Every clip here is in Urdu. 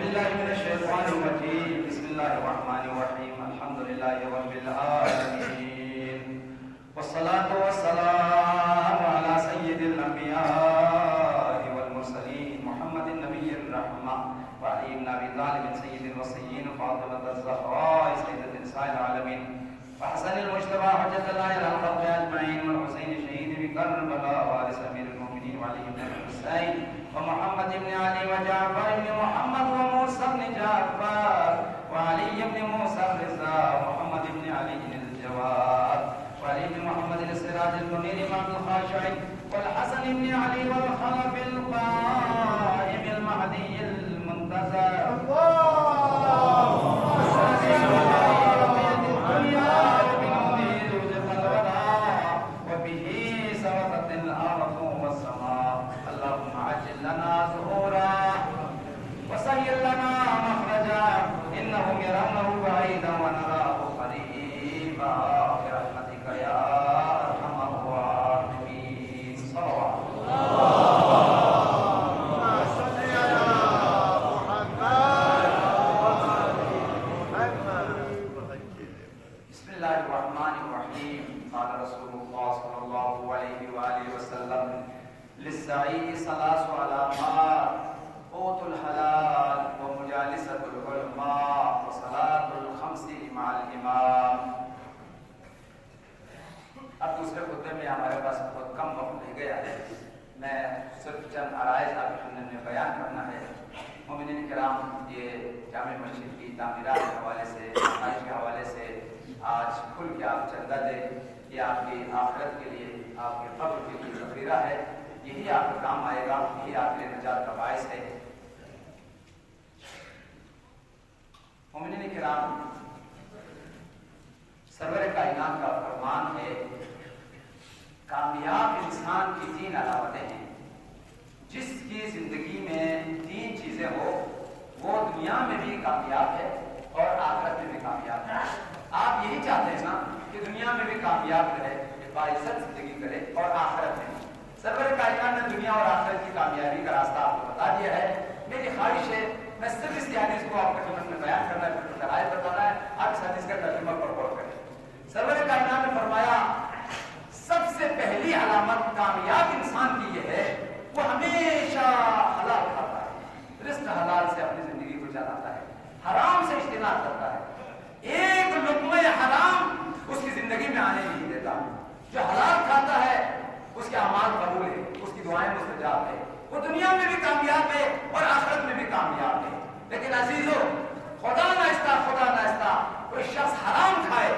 بالله من الشيطان الرجيم بسم الله الرحمن الرحيم الحمد لله رب العالمين والصلاة والسلام على سيد الأنبياء والمرسلين محمد النبي الرحمة وعلي بن أبي طالب سيد الوصيين فاطمة الزهراء سيدة نساء العالمين وحسن المجتبى حجة الله إلى الخلق أجمعين والحسين شهيد بكربلاء وارث أمير المؤمنين وعلي بن الحسين ومحمد بن علي وجعفر بن محمد وموسى بن جعفر وعلي بن موسى الرضا ومحمد بن علي الجواد وعلي بن محمد السراج المنير إمام الخاشعين والحسن بن علي والخلف القائم المهدي المنتظر وسهل لنا مخرجا إنهم يرونه بعيدا ونراه قريبا برحمتك يا أرحم الراحمين صلوات اللهم صل على محمد. بسم الله الرحمن الرحيم قال رسول الله صلى الله عليه وآله وسلم للسعي ثلاث علامات قوت الحلال ومجالسة العلماء وصلاة الخمس مع الإمام. اب دوسرے خطبے میں ہمارے پاس بہت کم وقت رہ گیا ہے. میں صرف چند عرائض آپ کے سامنے بیان کرنا ہے. مومنین کرام، یہ جامع مسجد کی تعمیرات کے حوالے سے، آئش کے حوالے سے آج کھل کے آپ چندہ دیں. یہ آپ کی آخرت کے لیے، آپ کے قبر کے لیے ذخیرہ ہے. یہی آپ کو کام آئے گا، یہی آپ کے نجات کا باعث ہے. مومنین کرام، سرور کائنات کا فرمان ہے کامیاب انسان کی 3 علامتیں ہیں. جس کی زندگی میں 3 چیزیں ہو وہ دنیا میں بھی کامیاب ہے اور آخرت میں بھی کامیاب ہے. آپ یہی چاہتے ہیں نا کہ دنیا میں بھی کامیاب رہے، باعزت زندگی کرے اور آخرت میں. سرور کائنات نے دنیا اور آخرت کی کامیابی کا راستہ آپ کو بتا دیا ہے. میری خواہش ہے میں صرف اس حدیث کو آپ کے خدمت میں بیان کرنا ہے، پھر دلائل بتانا ہے. آپ اس حدیث کا ترجمہ پر غور کریں. سرور کائنات نے فرمایا سب سے پہلی علامت کامیاب انسان کی یہ ہے وہ ہمیشہ حلال کھاتا ہے، رزق حلال سے اپنی زندگی کو چلاتا ہے، حرام سے اجتناب کرتا ہے. ایک لقمہ حرام اس کی زندگی میں آنے نہیں دیتا. جو حلال کھاتا ہے اس کے اعمال قبول ہے، اس کی دعائیں مستجاب ہے، وہ دنیا میں بھی کامیاب ہے اور آخرت میں بھی کامیاب ہے. لیکن عزیزو، خدا ناہستہ کوئی شخص حرام کھائے،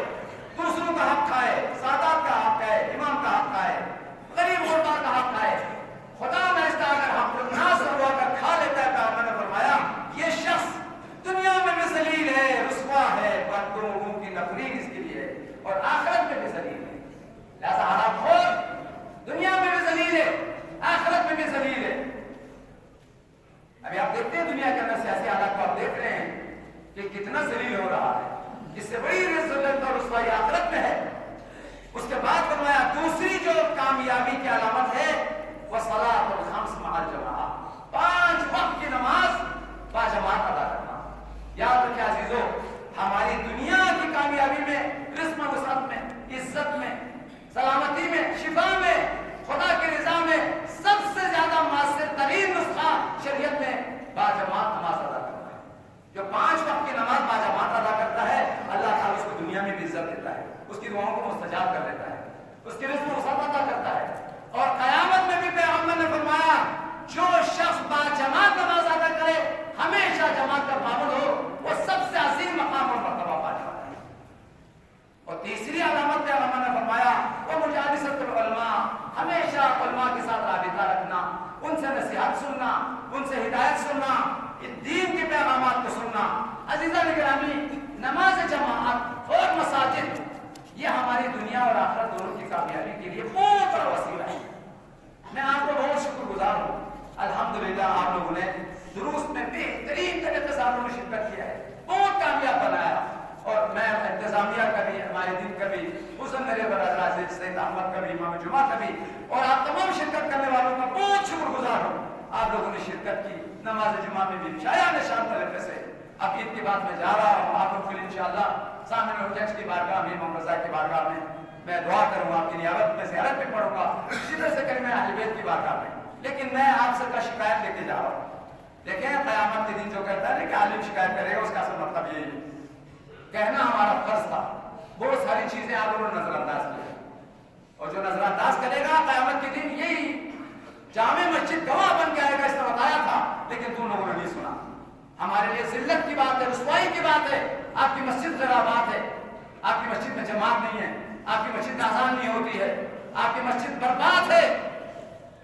دوسروں کا حق کھائے، سادات کا حق کھائے، امام کا حق کھائے، غریب غربا کا حق کھائے، خدا ناہستہ اگر حق الناس ہوا کر کھا لیتا ہے، پیغمبر نے فرمایا یہ شخص دنیا میں بھی ذلیل ہے، رسوا ہے، لوگوں کی نفرین اس کے لیے ہے اور آخرت میں بھی ذلیل ہے. لہذا حرام خور دنیا میں بھی ذلیل ہے، آخرت میں بھی ذلیل ہے. ابھی آپ دیکھتے ہیں دنیا کے اندر سیاسی حالات کو آپ دیکھ رہے ہیں کہ کتنا ذلیل ہو رہا ہے. اس سے بڑی ذلت اور رسوائی آخرت میں ہے. اس کے بعد فرمایا دوسری جو کامیابی کی علامت ہے وہ صلاۃ الخمس مع الجماعہ، 5 وقت کی نماز باجماعت ادا کرنا. یاد رکھیں عزیزو، ہماری دنیا کی کامیابی میں، رزق و وسعت میں، عزت میں، سلامتی میں، شفا میں، خدا کی رضا میں سب سے زیادہ مؤثر ترین نسخہ شریعت میں باجماعت نماز ادا کرنا ہے. جو 5 وقت کی نماز باجماعت ادا کرتا ہے اللہ تعالیٰ اس کو دنیا میں بھی عزت دیتا ہے، اس کی دعاؤں کو مستجاب کر دیتا ہے، اس کی رزق و وسعت عطا کرتا ہے. اور قیامت میں بھی پیغمبر نے فرمایا جو شخص باجماعت نماز ادا کرے، ہمیشہ جماعت کا پابند ہو، وہ سب سے عظیم مقام اور مرتبہ پانے والا ہے. اور تیسری علامت پیغمبر نے فرمایا وہ مجالسۃ العلماء، ہمیشہ علماء کے ساتھ رابطہ رکھنا، ان سے نصیحت سننا، ان سے ہدایت سننا، دین کے پیغامات کو سننا. عزیزان گرامی، نماز جماعت اور مساجد یہ ہماری دنیا اور آخرت دونوں کی کامیابی کے لیے بہت بڑا وسیلہ ہے. میں آپ کو بہت شکر گزار ہوں. الحمدللہ آپ لوگوں نے دروس میں بہترین طریقے سے آپ لوگوں نے شرکت کیا ہے، بہت کامیاب بنایا. اور میں انتظامیہ کا بھی، ہمارے دن کا بھی، حسن میرے برادر سید احمد کا بھی، امام جمعہ کا بھی، اور آپ تمام شرکت کرنے والوں کا بہت شکر گزار ہوں. آپ لوگوں نے شرکت کی نماز جمعہ میں بھی چھایا نشان طریقے سے. اب عید کے بعد میں جا رہا ہوں آپ لوگوں کے لیے انشاءاللہ سامنے الجج کی بارگاہ میں امام رضا کی بارگاہ میں دعا کروں گا آپ کی نیابت میں زیارت بھی پڑھوں گا اسی طرح سے کریمہ اہل بیت کی بارگاہ میں. لیکن میں آپ سے کا شکایت لے کے جا رہا ہوں. دیکھیں قیامت کے دن جو کہتا ہے کہ عالم شکایت کرے گا اس کا اصل مطلب یہی ہے. کہنا ہمارا فرض تھا, بہت ساری چیزیں آپ لوگوں نے نظر انداز کی اور جو نظر انداز کرے گا قیامت کے دن یہی جامع مسجد گواہ بن کے آئے گا. اس نے بتایا تھا لیکن تم لوگوں نے نہیں سنا. ہمارے لیے ذلت کی بات ہے, رسوائی کی بات ہے. آپ کی مسجد ذرا بات ہے, آپ کی مسجد میں جماعت نہیں ہے, آپ کی مسجد میں اذان نہیں ہوتی ہے, آپ کی مسجد برباد ہے,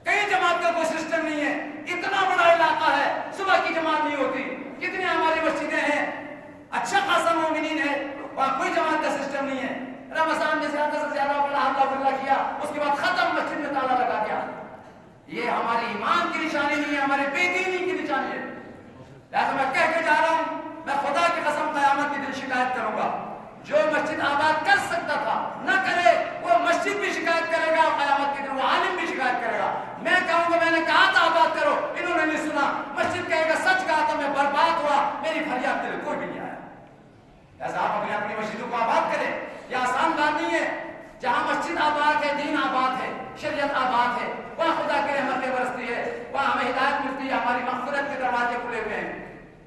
کئی جماعت کا کوئی سسٹم نہیں ہے. اتنا بڑا علاقہ ہے, صبح کی جماعت نہیں ہوتی. کتنی ہماری مسجدیں ہیں, اچھا خاصا مومنین ہے, وہاں کوئی جماعت کا سسٹم نہیں ہے. رمضان میں زیادہ سے زیادہ اللہ کیا, اس کے بعد ختم, مسجد میں تالا لگا دیا. یہ ہمارے ایمان کی نشانی نہیں ہے, ہمارے بے دینی کی نشانی ہے. لہذا میں کہہ کے جا رہا ہوں, میں خدا کی قسم قیامت کی دن شکایت کروں گا. جو مسجد آباد کر سکتا تھا نہ کرے, وہ مسجد بھی شکایت کرے گا, قیامت کے دن وہ عالم بھی شکایت کرے گا. میں کہوں گا میں نے کہا تھا آباد کرو, انہوں نے نہیں سنا. مسجد کہے گا سچ کہا تھا, میں برباد ہوا, میری فریاد کے لیے کوئی بھی نہیں آیا. لہذا آپ اپنی مسجدوں کو آباد کریں. یہ آسان بات نہیں ہے. جہاں مسجد آباد ہے, دین آباد ہے, شریعت آباد ہے, وہاں خدا کی رحمتیں برستی ہے, وہاں ہمیں ہدایت ملتی ہے, ہماری مغفرت کے دروازے کھلے ہوئے ہیں.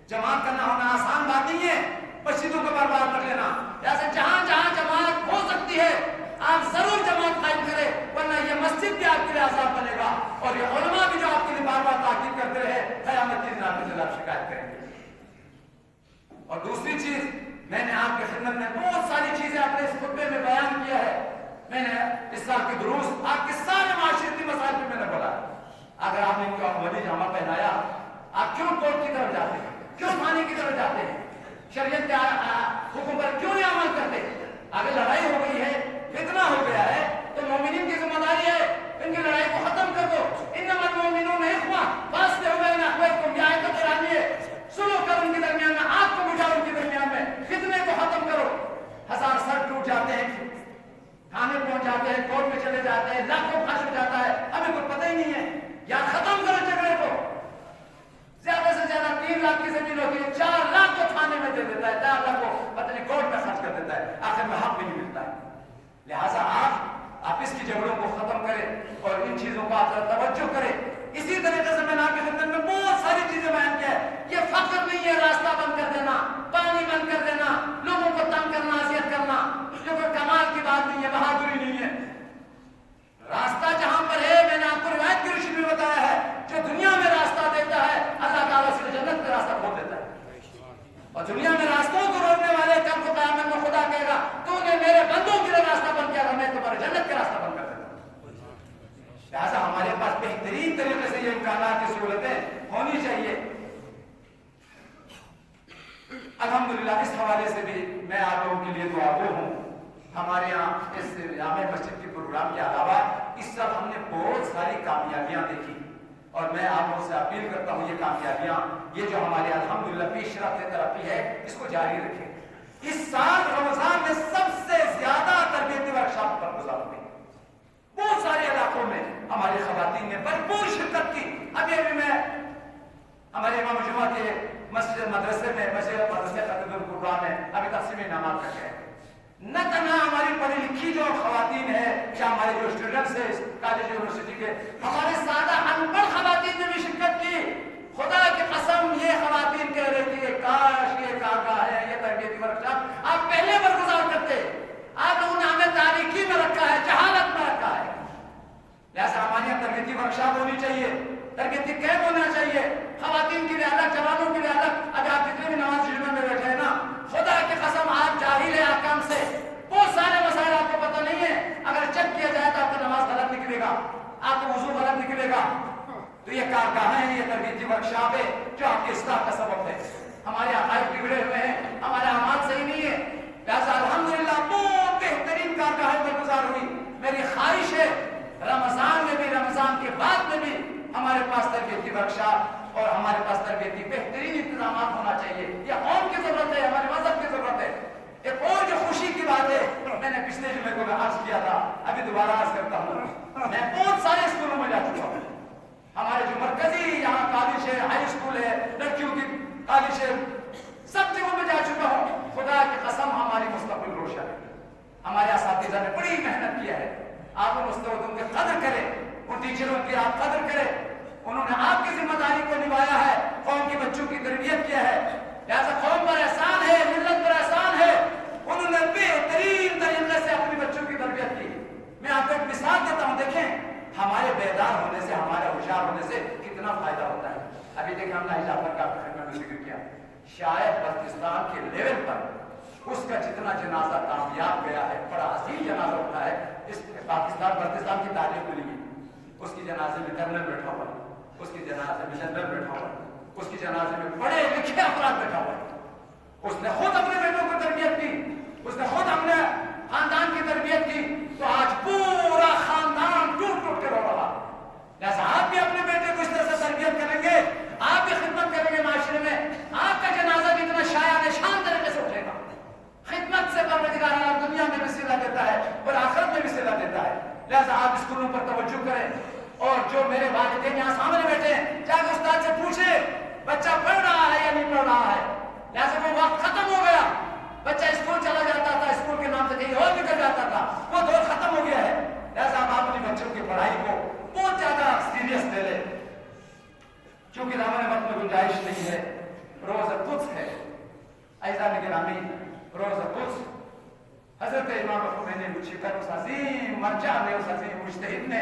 جماعت کرنا ہونا آسان بات نہیں ہے, مسجدوں کو برباد کر لینا. جیسے جہاں جہاں جماعت ہو سکتی ہے آپ ضرور جماعت قائم کریں, ورنہ یہ مسجد بھی آپ کے لیے عذاب بنے گا, اور یہ علماء بھی جو آپ کے لیے بار بار تاکید کرتے رہے, قیامت کے دن آپ کے خلاف شکایت کریں گے. اور دوسری چیز, میں نے آپ کی خدمت میں بہت ساری چیزیں اپنے اس خطبے میں بیان کیا ہے. میں نے اس سال کے دروس آپ کے سارے معاشرتی مسائل پہ میں نے بولا. اگر آپ نے ان کو ولی جامہ پہنایا, آپ کیوں کورٹ کی طرف جاتے ہیں, کیوں تھانے کی طرف جاتے ہیں, شریعت کے حکم پر کیوں نہیں عمل کرتے؟ اگر لڑائی ہو گئی ہے, فتنہ ہو گیا ہے, تو مومنین کی ذمہ داری ہے ان کی لڑائی کو ختم کر دو. انما المؤمنون اخوہ فاصلحوا بین اخویکم, یہ آیت قرآنی ہے. سلو کر ان کے درمیان میں, آگ کو بجھاؤ ان کے درمیان میں, فتنے کو ختم کرو. ہزار سر ٹوٹ جاتے ہیں, تھانے پہنچ جاتے ہیں, کورٹ میں چلے جاتے ہیں, لاکھوں خرچ ہو جاتا ہے, ہمیں کچھ پتہ ہی نہیں ہے. یا ختم کرو جھگڑے کو. زیادہ سے زیادہ 3 لاکھ کی زمین ہوتی ہے, 4 لاکھ کو تھانے میں دے دیتا ہے, 4 لاکھ کو پتہ کورٹ میں خرچ کر دیتا ہے, آخر میں حق بھی نہیں ملتا ہے. لہٰذا آپ آپس کی جھگڑوں کو ختم کریں اور ان چیزوں کو آپ توجہ کریں. اسی طریقے سے میں نے آپ کی خدمت میں بہت ساری چیزیں بیان کیا ہے. یہ فخر نہیں ہے راستہ بند کر دینا, پانی بند کر دینا, لوگوں کو تنگ کرنا, اذیت کرنا, جو کوئی کمال کی بات نہیں ہے, بہادری نہیں ہے. راستہ جہاں پر ہے, میں نے آپ کو روایت کی روشنی میں بتایا ہے, جو دنیا میں راستہ دیتا ہے اللہ تعالیٰ اس کو جنت کا راستہ کھول دیتا ہے. اور دنیا میں راستوں کو روکنے والے کل کو قیامت میں خدا کہے گا تو نے میرے بندوں کے لیے راستہ بند کیا تھا, میں تمہارے جنت کا راستہ بند کر دیتا ہوں. لہٰذا ہمارے پاس بہترین طریقے سے یہ امکانات کی سہولتیں ہونی چاہیے. الحمدللہ اس حوالے سے بھی میں آپ لوگوں کے لیے دعا گو ہوں. ہمارے یہاں اس جامع مسجد کے پروگرام کے علاوہ اس سال ہم نے بہت ساری کامیابیاں دیکھی, اور میں آپ لوگوں سے اپیل کرتا ہوں یہ کامیابیاں, یہ جو ہمارے الحمدللہ پیش رفت ترقی ہے, اس کو جاری رکھیں. اس سال رمضان میں سب سے زیادہ تربیتی ورکشاپ برگزار ہوئی. بہت سارے علاقوں میں ہماری خواتین نے بھرپور شرکت کی. ابھی میں ہمارے امام جمعہ کے مسجد مدرسے میں مدرسے قدر القرآن میں ابھی تقسیم انعامات کر گئے. نہ تنہا ہماری پڑھی لکھی جو خواتین ہے یا ہمارے جو اسٹوڈنٹس ہیں کالج یونیورسٹی کے, ہمارے سادہ ان پڑھ خواتین نے بھی شرکت کی. خدا کی قسم یہ خواتین کہہ رہی تھی کاش یہ کارگاہ ہے, یہ تربیتی ورکشاپ آپ پہلے برگزار کرتے. آپ لوگوں نے ہمیں تاریکی میں رکھا ہے, جہالت میں رکھا ہے. لہٰذا ہمارے یہاں تربیتی ورکشاپ ہونی چاہیے, تربیتی کیمپ ہونا چاہیے, خواتین کے لیے الگ, جوانوں کے لیے الگ. ابھی آپ جتنے بھی نماز جمعہ میں بیٹھے ہیں نا, خدا کی قسم آپ جاہل ہیں احکام سے, بہت سارے مسائل آپ کو پتہ نہیں ہے. اگر چیک کیا جائے تو آپ کا نماز غلط نکلے گا, آپ کا وضو غلط نکلے گا. تو یہ کارگاہیں ہیں, یہ تربیتی ورکشاپ ہے جو آپ کی اصلاح کا سبب ہے. ہمارے عقائد بگڑے ہوئے ہیں, ہمارے اعمال صحیح نہیں ہے. لہٰذا الحمدللہ بہت بہترین کارگاہیں برگزار ہوئی. میری خواہش ہے رمضان میں بھی, رمضان کے بعد میں بھی ہمارے پاس تربیتی ورکشاپ اور ہمارے پاس تربیتی بہترین انتظامات ہونا چاہیے. یہ قوم کی ضرورت ہے, ہمارے مذہب کی ضرورت ہے. ایک اور جو خوشی کی بات ہے, میں نے پچھلے جمعے کو عرض کیا تھا, ابھی دوبارہ عرض کرتا ہوں, میں بہت سارے اسکولوں میں جا چکا ہوں. ہمارے جو مرکزی یہاں کالج ہے، ہائی اسکول ہے، لڑکیوں کی کالج ہے، سب جگہوں میں جا چکا ہوں. خدا کی قسم ہماری مستقبل روشن ہے. ہمارے اساتذہ نے بڑی محنت کیا ہے. آپ ان استادوں کی قدر کریں، ان ٹیچروں کی آپ قدر کریں. انہوں نے آپ کی ذمہ داری کو نبھایا ہے، قوم کے بچوں کی تربیت کیا ہے. لہٰذا قوم پر احسان ہے، ملت پر احسان ہے. انہوں نے بہترین طریقے سے اپنے بچوں کی تربیت کی. میں آپ کو ایک مثال دیتا ہوں. دیکھیں ہمارے بیدار ہونے سے، ہمارے ہوشیار ہونے سے کتنا فائدہ ہوتا ہے. ابھی دیکھیں ہم نے جعفر کا خدمت میں ذکر کیا، شاید بلتستان کے لیول پر اس کا جتنا جنازہ کامیاب گیا ہے، بڑا عظیم جنازہ اٹھا ہے. اس پاکستان بلتستان کی تاریخ میں نہیں ہے. اس کی جنازے میں کرنل بیٹھا ہوا ہے، اس کی جنازے میں جنرل بیٹھا ہوا ہے، اس کی جنازے میں پڑھے لکھے افراد بیٹھا ہوا ہے. اس نے خود اپنے بیٹوں کو تربیت کی، اس نے خود اپنے خاندان کی تربیت کی. تو آج پورا خاندان ٹوٹ ٹوٹ کے رو رہا. لہٰذا آپ بھی اپنے بیٹے کو اس طرح سے تربیت کریں گے، آپ بھی خدمت کریں گے معاشرے میں، آپ کا جنازہ بھی اتنا شایان شان طریقے سے اٹھے گا. خدمت سے پروردگار عالم دنیا میں بھی صلہ دیتا ہے اور آخرت میں بھی صلہ دیتا ہے. لہٰذا آپ اسکولوں پر توجہ کریں. اور جو میرے والدین یہاں سامنے بیٹھے ہیں، چاہے استاد سے پوچھیں بچہ پڑھ رہا ہے یا نہیں پڑھ رہا ہے. لہٰذا وہ وقت ختم ہو گیا. بچہ اسکول چلا جاتا تھا، اسکول کے نام سے کہیں اور نکل جاتا تھا، وہ دور ختم ہو گیا ہے. لہٰذا آپ اپنے بچوں کی پڑھائی کو بہت زیادہ سیریس لے لیں. کیونکہ دامن وقت میں گنجائش نہیں ہے. روز قدس ہے عزیزان گرامی، روز قدس. حضرت امام خمینی مشکل اس عظیم مرجع نے، اس عظیم مجتہد نے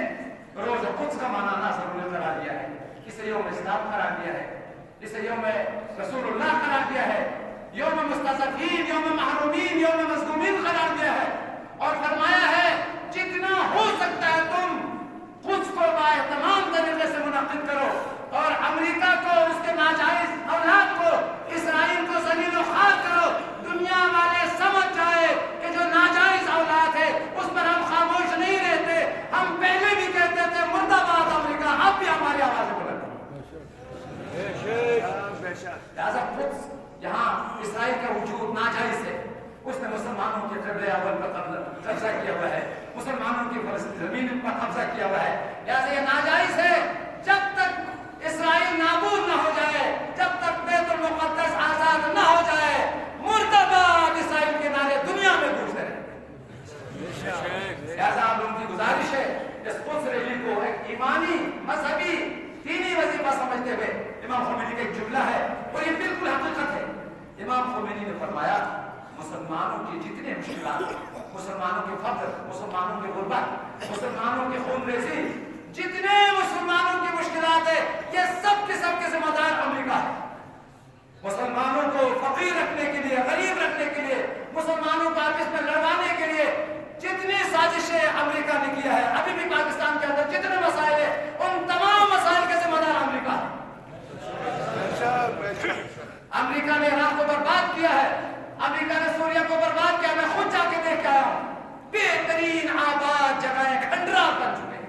روز قدس کا معنی ضرور قرار دیا ہے. اسے یوم اسلام قرار دیا ہے، اسے یوم رسول اللہ قرار دیا ہے، یوم مستضعفین، یوم محرومین، یوم مظلومین قرار دیا ہے. اور فرمایا ہے جتنا ہو سکتا ہے تم قدس کو باہتمام طریقے سے منعقد کرو، اور امریکہ کو، اس کے ناجائز اولاد کو، اسرائیل کو ذلیل و خوار کرو. دنیا والے سمجھ جائے کہ جو ناجائز اولاد ہے اس پر ہم خاموش نہیں رہتے. ہم پہلے بھی کہتے تھے مرد آباد امریکہ، اب بھی ہماری آوازیں بلند. لہٰذا قدس یہاں اسرائیل کا وجود ناجائز ہے. اس نے مسلمانوں کے قبلہ اول پر قبضہ کیا ہوا ہے، مسلمانوں کی فلسطین زمین پر قبضہ کیا ہوا ہے. لہٰذا یہ ناجائز ہے. جب تک اسرائیل نابود نہ ہو جائے، جب تک بیت المقدس آزاد نہ ہو جائے، مرد آباد اسرائیل کے نعرے دنیا میں گونجتے رہیں. لہٰذا آپ لوگوں کی گزارش ہے اس قدس ریلی کو ایک ایمانی، مذہبی، دینی وظیفہ سمجھتے ہوئے. امام خمینی کا ایک جملہ ہے اور یہ بالکل حقیقت ہے. امام خمینی نے فرمایا مسلمانوں کی جتنے مشکلات، مسلمانوں کے فقر، مسلمانوں کی غربت، مسلمانوں کی خون ریزی، جتنے مسلمانوں کی مشکلات ہے، یہ سب کے ذمہ دار امریکہ ہے. مسلمانوں کو فقیر رکھنے کے لیے، غریب رکھنے کے لیے، مسلمانوں کو آپس میں لڑوانے کے لیے جتنی سازشیں امریکہ نے کیا ہے، ابھی بھی پاکستان کے اندر جتنے مسائل ہیں، ان تمام مسائل کے ذمہ دار امریکہ ہے. امریکہ نے عراق کو برباد کیا ہے، امریکہ نے سوریہ کو برباد کیا. میں خود جا کے دیکھ کے آیا ہوں. بہترین آباد جگہیں کھنڈرات بن چکے ہیں.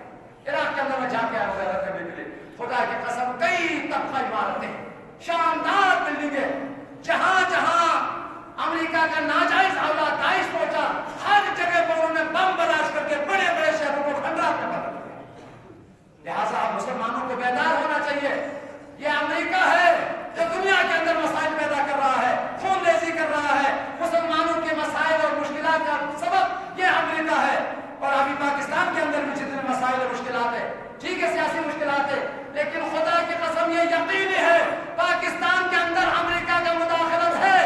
عراق کے اندر میں جا کے آیا ہوں کرنے کے لیے. خدا کی قسم کئی طبقہ عمارتیں، شاندار بلڈنگیں، جہاں جہاں امریکہ کا ناجائز اولاد داعش پہنچا، ہر جگہ پر انہوں نے بم بلاش کر کے بڑے بڑے شہروں کو کھنڈرات میں بدل دیا. لہٰذا مسلمانوں کو بیدار ہونا چاہیے. یہ امریکہ ہے جو دنیا کے اندر مسائل پیدا کر رہا ہے، خون ریزی کر رہا ہے. مسلمانوں کے مسائل اور مشکلات کا سبب یہ امریکہ ہے. اور ابھی پاکستان کے اندر بھی جتنے مسائل اور مشکلات ہیں، ٹھیک ہے سیاسی مشکلات ہیں، لیکن خدا کی قسم یہ یقینی ہے پاکستان کے اندر امریکہ کا مداخلت ہے.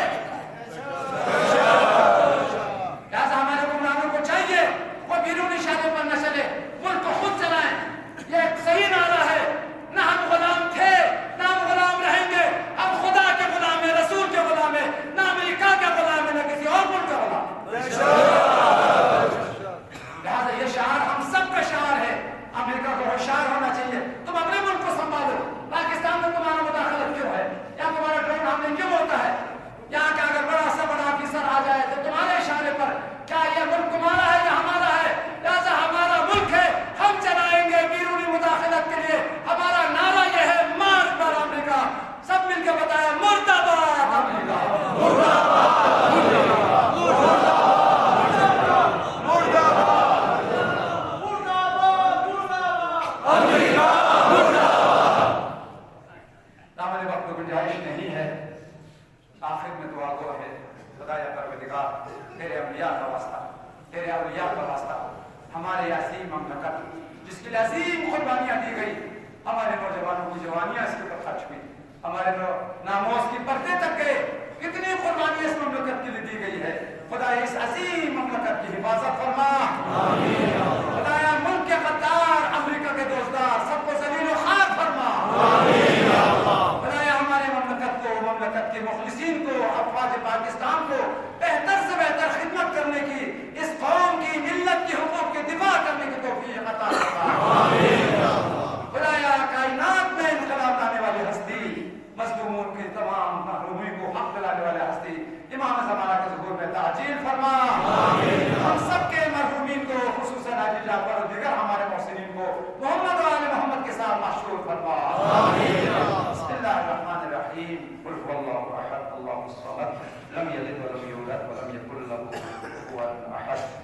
لہٰذا ہمارے حکمرانوں کو چاہیے وہ بیرونی شہروں پر نہ چلے، ملک کو خود چلائیں. یہ ایک صحیح نعرہ ہے. نہ ہم غلام تھے، نہ ہم غلام رہیں گے. ہم خدا کے غلام ہیں، رسول کے غلام ہیں، نہ امریکہ کے غلام ہیں، نہ کسی اور ملک کا غلام. لہٰذا یہ شعار ہم سب کا شعار ہے. امریکہ کو ہوشیار ہونا چاہیے. تم اپنے ملک کو سنبھالو. پاکستان میں تمہارا مداخلت کیوں ہے؟ یا تمہارا ڈرون حملے کیوں ہوتا ہے؟ یہاں کا اگر بڑا سے بڑا آفیسر آ جائے تو تمہارے اشارے پر کیا یہ ملک تمہارا ہے یا ہمارا ہے؟ لہٰذا ہمارا ملک ہے، ہم چلائیں گے بیرونی مداخلت کے لیے. ہمارا نعرہ یہ ہے مار پر امریکہ. سب مل کے بتایا مرد آباد امریکہ، مرد آباد امریکہ، مرد آباد، مرد آباد، مرد آباد، مرد آباد امریکہ، مرد آباد. وقت گنجائش نہیں ہے، آخر میں دعا گو ہے، خدا یا پروردگار تیرے انبیاء کا واسطہ، تیرے اولیاء کا واسطہ، ہمارے عظیم مملکت جس کے لیے عظیم قربانیاں دی گئی، ہمارے نوجوانوں کی جوانیاں اس کے اوپر خرچ ہوئی، ہمارے ناموز کی پردے تک گئے، کتنی قربانیاں اس مملکت کے لیے دی گئی ہے، خدا اس عظیم مملکت کی حفاظت فرما، خدایا ملک کے غدار، امریکہ کے دوستدار سب کو ذلیل و خوار فرما، خدایا ہمارے مملکت کے مخلصین کو، افواج پاکستان کو بہتر سے بہتر خدمت کرنے کی، اس قوم کی ملت کے حقوق کے دفاع کرنے کی توفیق عطا فرما، خدایا کائنات میں انقلاب لانے والی ہستی، مظلوموں کے تمام محرومی کو حق دلانے والے ہستی امام زمانہ کے ظہور میں تعجیل فرما، ہم سب کے مرحومین کو خصوصاً حاجی جعفر اور دیگر ہمارے محسنین کو محمد و آل محمد کے ساتھ محشور فرما، بسم اللہ الرحمن الرحیم، قل هو اللہ احد اللہ الصمد لم یلد ولم یولد ولم یکن له کفوا احد۔